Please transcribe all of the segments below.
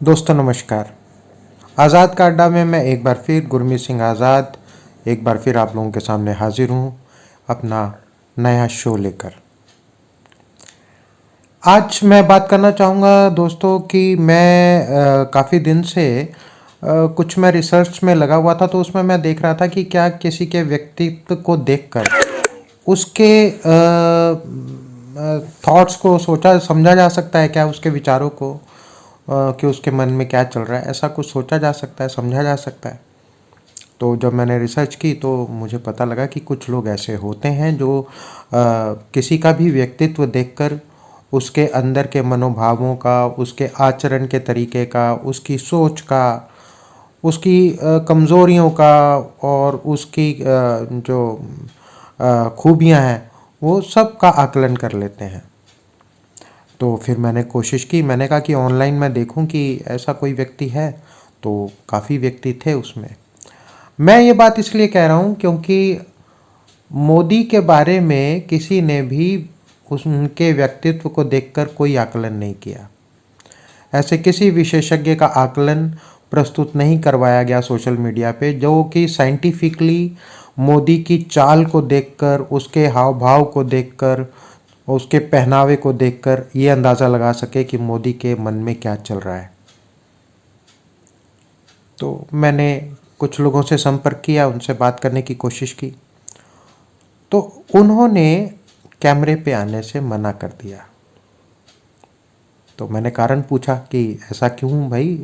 दोस्तों नमस्कार। आज़ाद का अड्डा में मैं एक बार फिर गुरमीत सिंह आज़ाद एक बार फिर आप लोगों के सामने हाजिर हूँ अपना नया शो लेकर। आज मैं बात करना चाहूँगा दोस्तों कि मैं काफ़ी दिन से कुछ मैं रिसर्च में लगा हुआ था, तो उसमें मैं देख रहा था कि क्या किसी के व्यक्तित्व को देखकर उसके थॉट्स को सोचा समझा जा सकता है, क्या उसके विचारों को कि उसके मन में क्या चल रहा है, ऐसा कुछ सोचा जा सकता है, समझा जा सकता है। तो जब मैंने रिसर्च की तो मुझे पता लगा कि कुछ लोग ऐसे होते हैं जो किसी का भी व्यक्तित्व देखकर उसके अंदर के मनोभावों का, उसके आचरण के तरीके का, उसकी सोच का, उसकी कमज़ोरियों का और उसकी जो खूबियां हैं वो सब का आकलन कर लेते हैं। तो फिर मैंने कोशिश की, मैंने कहा कि ऑनलाइन मैं देखूं कि ऐसा कोई व्यक्ति है, तो काफ़ी व्यक्ति थे उसमें। मैं ये बात इसलिए कह रहा हूँ क्योंकि मोदी के बारे में किसी ने भी उनके व्यक्तित्व को देखकर कोई आकलन नहीं किया। ऐसे किसी विशेषज्ञ का आकलन प्रस्तुत नहीं करवाया गया सोशल मीडिया पे जो कि साइंटिफिकली मोदी की चाल को देखकर, उसके हाव भाव को देखकर, उसके पहनावे को देखकर ये अंदाज़ा लगा सके कि मोदी के मन में क्या चल रहा है। तो मैंने कुछ लोगों से संपर्क किया, उनसे बात करने की कोशिश की, तो उन्होंने कैमरे पे आने से मना कर दिया। तो मैंने कारण पूछा कि ऐसा क्यों भाई,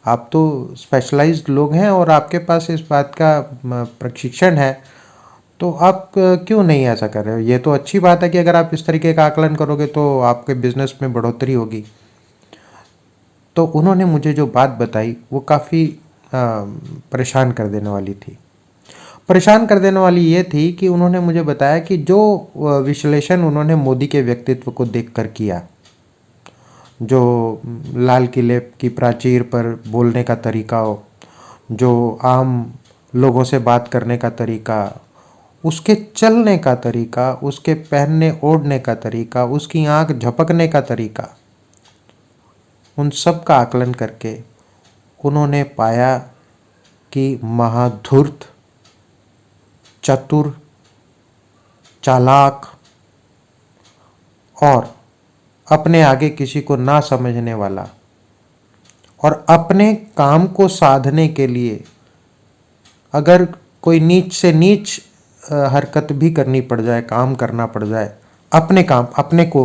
आप तो स्पेशलाइज्ड लोग हैं और आपके पास इस बात का प्रशिक्षण है, तो आप क्यों नहीं ऐसा कर रहे हो। ये तो अच्छी बात है कि अगर आप इस तरीके का आकलन करोगे तो आपके बिजनेस में बढ़ोतरी होगी। तो उन्होंने मुझे जो बात बताई वो काफ़ी परेशान कर देने वाली थी। परेशान कर देने वाली ये थी कि उन्होंने मुझे बताया कि जो विश्लेषण उन्होंने मोदी के व्यक्तित्व को देखकर किया, जो लाल किले की प्राचीर पर बोलने का तरीका हो, जो आम लोगों से बात करने का तरीका, उसके चलने का तरीका, उसके पहनने ओढ़ने का तरीका, उसकी आंख झपकने का तरीका, उन सब का आकलन करके उन्होंने पाया कि महाधूर्त, चतुर, चालाक और अपने आगे किसी को ना समझने वाला और अपने काम को साधने के लिए अगर कोई नीच से नीच हरकत भी करनी पड़ जाए, काम करना पड़ जाए, अपने काम अपने को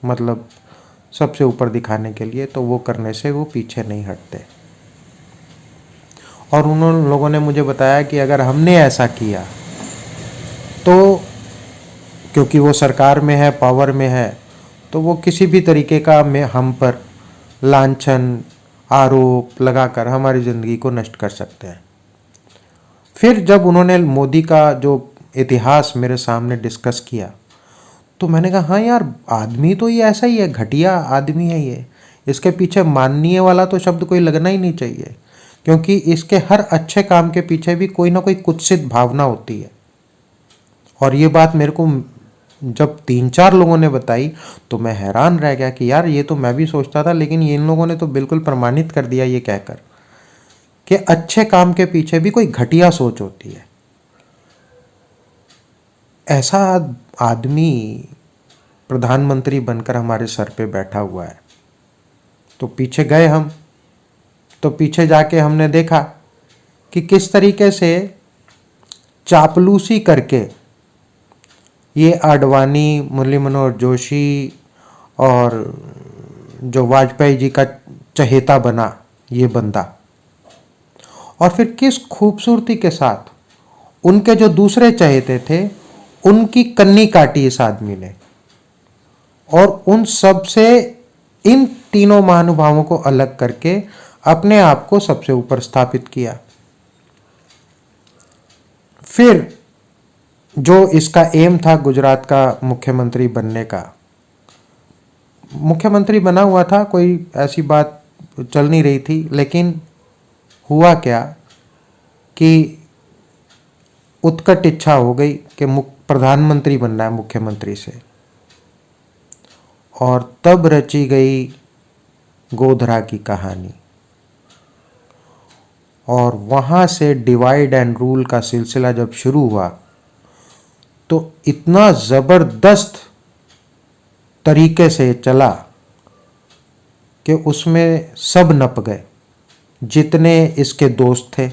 मतलब सबसे ऊपर दिखाने के लिए, तो वो करने से वो पीछे नहीं हटते। और उन लोगों ने मुझे बताया कि अगर हमने ऐसा किया तो क्योंकि वो सरकार में है, पावर में है, तो वो किसी भी तरीके का में हम पर लांछन आरोप लगाकर हमारी ज़िंदगी को नष्ट कर सकते हैं। फिर जब उन्होंने मोदी का जो इतिहास मेरे सामने डिस्कस किया तो मैंने कहा हाँ यार, आदमी तो ये ऐसा ही है, घटिया आदमी है ये, इसके पीछे माननीय वाला तो शब्द कोई लगना ही नहीं चाहिए, क्योंकि इसके हर अच्छे काम के पीछे भी कोई ना कोई कुत्सित भावना होती है। और ये बात मेरे को जब 3-4 लोगों ने बताई तो मैं हैरान रह गया कि यार ये तो मैं भी सोचता था, लेकिन इन लोगों ने तो बिल्कुल प्रमाणित कर दिया ये कहकर कि अच्छे काम के पीछे भी कोई घटिया सोच होती है। ऐसा आदमी प्रधानमंत्री बनकर हमारे सर पे बैठा हुआ है। तो पीछे गए हम, तो पीछे जाके हमने देखा कि किस तरीके से चापलूसी करके ये आडवाणी, मुरली मनोहर जोशी और जो वाजपेयी जी का चहेता बना ये बंदा, और फिर किस खूबसूरती के साथ उनके जो दूसरे चहेते थे उनकी कन्नी काटी इस आदमी ने, और उन सब से इन तीनों महानुभावों को अलग करके अपने आप को सबसे ऊपर स्थापित किया। फिर जो इसका एम था गुजरात का मुख्यमंत्री बनने का, मुख्यमंत्री बना हुआ था, कोई ऐसी बात चल नहीं रही थी, लेकिन हुआ क्या कि उत्कट इच्छा हो गई कि प्रधानमंत्री बनना है मुख्यमंत्री से, और तब रची गई गोधरा की कहानी। और वहाँ से डिवाइड एंड रूल का सिलसिला जब शुरू हुआ तो इतना ज़बरदस्त तरीके से चला कि उसमें सब नप गए। जितने इसके दोस्त थे,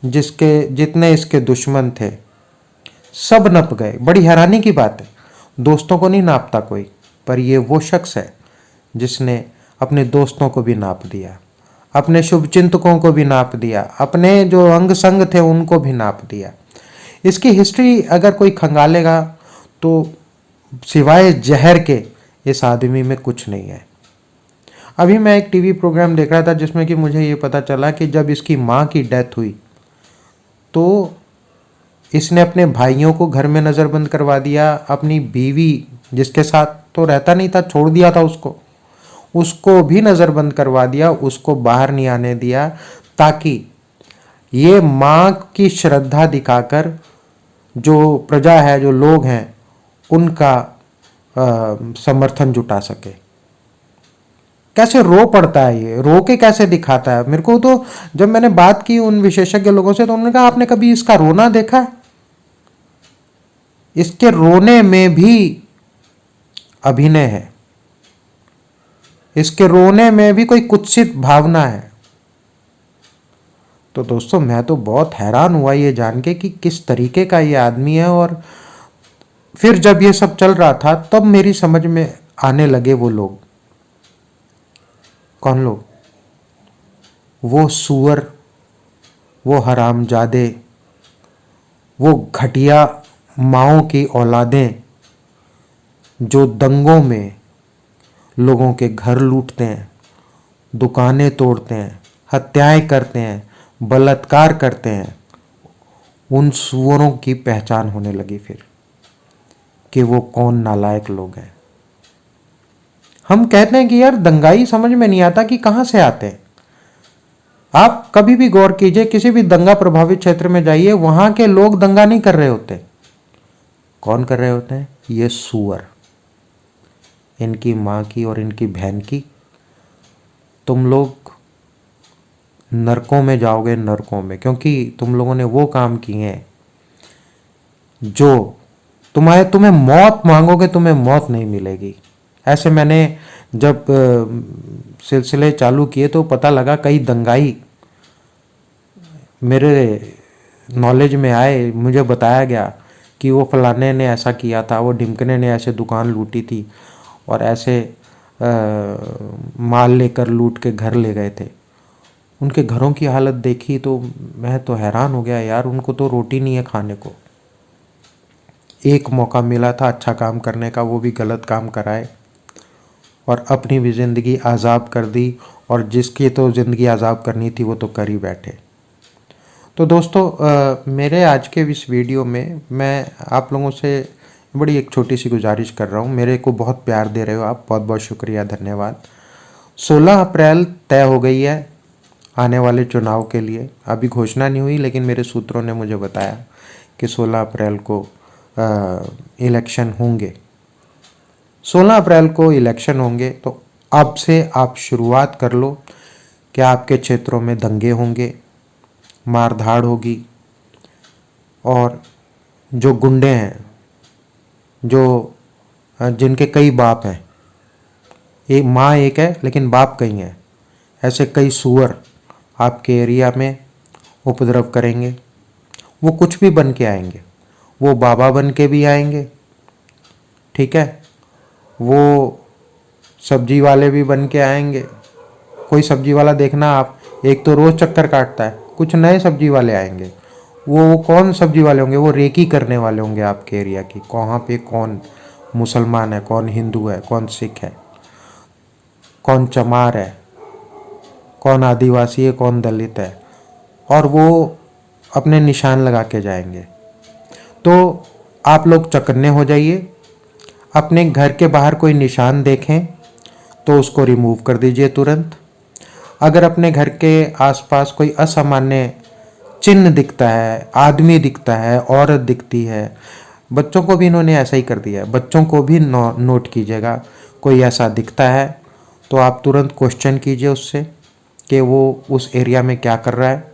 जितने इसके दुश्मन थे, सब नप गए। बड़ी हैरानी की बात है, दोस्तों को नहीं नापता कोई, पर ये वो शख्स है जिसने अपने दोस्तों को भी नाप दिया, अपने शुभचिंतकों को भी नाप दिया, अपने जो अंग संग थे उनको भी नाप दिया। इसकी हिस्ट्री अगर कोई खंगालेगा तो सिवाय जहर के इस आदमी में कुछ नहीं है। अभी मैं एक टीवी प्रोग्राम देख रहा था जिसमें कि मुझे ये पता चला कि जब इसकी माँ की डेथ हुई तो इसने अपने भाइयों को घर में नज़रबंद करवा दिया, अपनी बीवी जिसके साथ तो रहता नहीं था, छोड़ दिया था उसको भी नज़रबंद करवा दिया, उसको बाहर नहीं आने दिया, ताकि ये माँ की श्रद्धा दिखाकर जो प्रजा है, जो लोग हैं, उनका समर्थन जुटा सके। कैसे रो पड़ता है ये, रो के कैसे दिखाता है। मेरे को तो जब मैंने बात की उन विशेषज्ञ लोगों से तो उन्होंने कहा आपने कभी इसका रोना देखा है? इसके रोने में भी अभिनय है, इसके रोने में भी कोई कुत्सित भावना है। तो दोस्तों मैं तो बहुत हैरान हुआ ये जान के कि किस तरीके का ये आदमी है। और फिर जब ये सब चल रहा था तब मेरी समझ में आने लगे वो लोग। कौन लोग? वो सुअर, वो हरामजादे, वो घटिया माओं की औलादें जो दंगों में लोगों के घर लूटते हैं, दुकानें तोड़ते हैं, हत्याएं करते हैं, बलात्कार करते हैं। उन सुअरों की पहचान होने लगी फिर कि वो कौन नालायक लोग हैं। हम कहते हैं कि यार दंगाई समझ में नहीं आता कि कहाँ से आते हैं। आप कभी भी गौर कीजिए, किसी भी दंगा प्रभावित क्षेत्र में जाइए, वहां के लोग दंगा नहीं कर रहे होते। कौन कर रहे होते हैं? ये सुअर, इनकी माँ की और इनकी बहन की। तुम लोग नरकों में जाओगे, नरकों में, क्योंकि तुम लोगों ने वो काम किए हैं जो तुम्हें मौत मांगोगे तुम्हें मौत नहीं मिलेगी। ऐसे मैंने जब सिलसिले चालू किए तो पता लगा कई दंगाई मेरे नॉलेज में आए, मुझे बताया गया कि वो फलाने ने ऐसा किया था, वो ढिमकने ने ऐसे दुकान लूटी थी और ऐसे माल लेकर लूट के घर ले गए थे। उनके घरों की हालत देखी तो मैं तो हैरान हो गया यार, उनको तो रोटी नहीं है खाने को। एक मौका मिला था अच्छा काम करने का, वो भी गलत काम कराए और अपनी भी ज़िंदगी आज़ाब कर दी, और जिसकी तो ज़िंदगी आज़ाब करनी थी वो तो कर ही बैठे। तो दोस्तों मेरे आज के इस वीडियो में मैं आप लोगों से बड़ी एक छोटी सी गुजारिश कर रहा हूँ। मेरे को बहुत प्यार दे रहे हो आप, बहुत बहुत शुक्रिया, धन्यवाद। 16 अप्रैल तय हो गई है आने वाले चुनाव के लिए। अभी घोषणा नहीं हुई, लेकिन मेरे सूत्रों ने मुझे बताया कि 16 अप्रैल को इलेक्शन होंगे। 16 अप्रैल को इलेक्शन होंगे, तो अब से आप शुरुआत कर लो कि आपके क्षेत्रों में दंगे होंगे, मारधाड़ होगी, और जो गुंडे हैं, जो जिनके कई बाप हैं, एक माँ एक है लेकिन बाप कई हैं, ऐसे कई सुअर आपके एरिया में उपद्रव करेंगे। वो कुछ भी बन के आएंगे, वो बाबा बन के भी आएंगे, ठीक है, वो सब्जी वाले भी बन के आएंगे। कोई सब्जी वाला देखना आप, एक तो रोज़ चक्कर काटता है, कुछ नए सब्जी वाले आएंगे। वो कौन सब्जी वाले होंगे? वो रेकी करने वाले होंगे आपके एरिया की, कहाँ पे कौन मुसलमान है, कौन हिंदू है, कौन सिख है, कौन चमार है, कौन आदिवासी है, कौन दलित है, और वो अपने निशान लगा के जाएंगे। तो आप लोग चौकन्ने हो जाइए। अपने घर के बाहर कोई निशान देखें तो उसको रिमूव कर दीजिए तुरंत। अगर अपने घर के आसपास कोई असामान्य चिन्ह दिखता है, आदमी दिखता है, औरत दिखती है, बच्चों को भी इन्होंने ऐसा ही कर दिया है, बच्चों को भी नोट कीजिएगा। कोई ऐसा दिखता है तो आप तुरंत क्वेश्चन कीजिए उससे कि वो उस एरिया में क्या कर रहा है,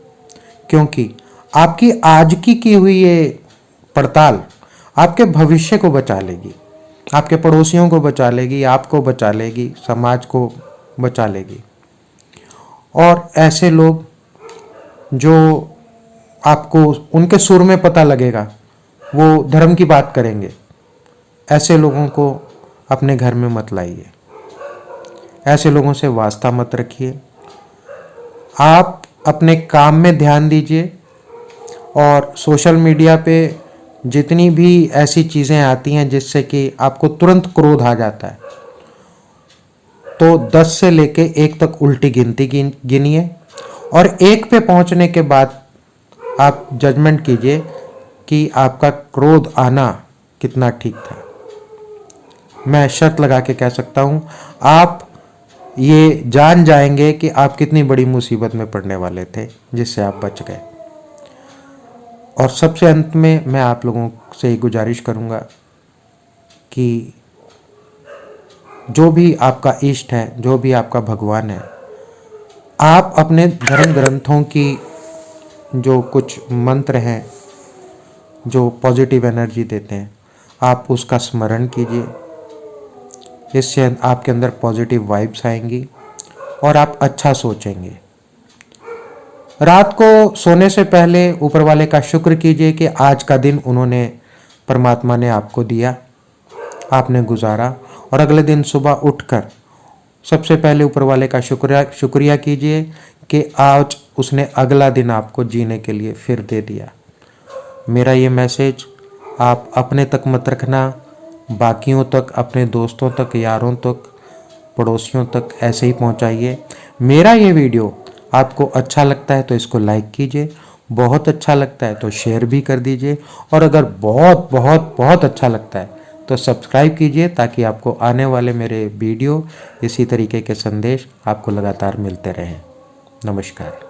क्योंकि आपकी आज की हुई ये पड़ताल आपके भविष्य को बचा लेगी, आपके पड़ोसियों को बचा लेगी, आपको बचा लेगी, समाज को बचा लेगी। और ऐसे लोग जो आपको उनके सुर में पता लगेगा वो धर्म की बात करेंगे, ऐसे लोगों को अपने घर में मत लाइए, ऐसे लोगों से वास्ता मत रखिए। आप अपने काम में ध्यान दीजिए और सोशल मीडिया पे जितनी भी ऐसी चीज़ें आती हैं जिससे कि आपको तुरंत क्रोध आ जाता है, तो 10 से लेके 1 तक उल्टी गिनती गिनिए और 1 पे पहुंचने के बाद आप जजमेंट कीजिए कि आपका क्रोध आना कितना ठीक था। मैं शर्त लगा के कह सकता हूं, आप ये जान जाएंगे कि आप कितनी बड़ी मुसीबत में पड़ने वाले थे जिससे आप बच गए। और सबसे अंत में मैं आप लोगों से गुजारिश करूंगा कि जो भी आपका इष्ट है, जो भी आपका भगवान है, आप अपने धर्म ग्रंथों की जो कुछ मंत्र हैं जो पॉजिटिव एनर्जी देते हैं, आप उसका स्मरण कीजिए। इससे आपके अंदर पॉजिटिव वाइब्स आएंगी और आप अच्छा सोचेंगे। रात को सोने से पहले ऊपर वाले का शुक्र कीजिए कि आज का दिन उन्होंने, परमात्मा ने आपको दिया, आपने गुजारा। और अगले दिन सुबह उठकर सबसे पहले ऊपर वाले का शुक्रिया कीजिए कि आज उसने अगला दिन आपको जीने के लिए फिर दे दिया। मेरा ये मैसेज आप अपने तक मत रखना, बाकियों तक, अपने दोस्तों तक, यारों तक, पड़ोसियों तक ऐसे ही पहुंचाइए। मेरा ये वीडियो आपको अच्छा लगता है तो इसको लाइक कीजिए, बहुत अच्छा लगता है तो शेयर भी कर दीजिए, और अगर बहुत बहुत बहुत अच्छा लगता है तो सब्सक्राइब कीजिए ताकि आपको आने वाले मेरे वीडियो, इसी तरीके के संदेश आपको लगातार मिलते रहें। नमस्कार।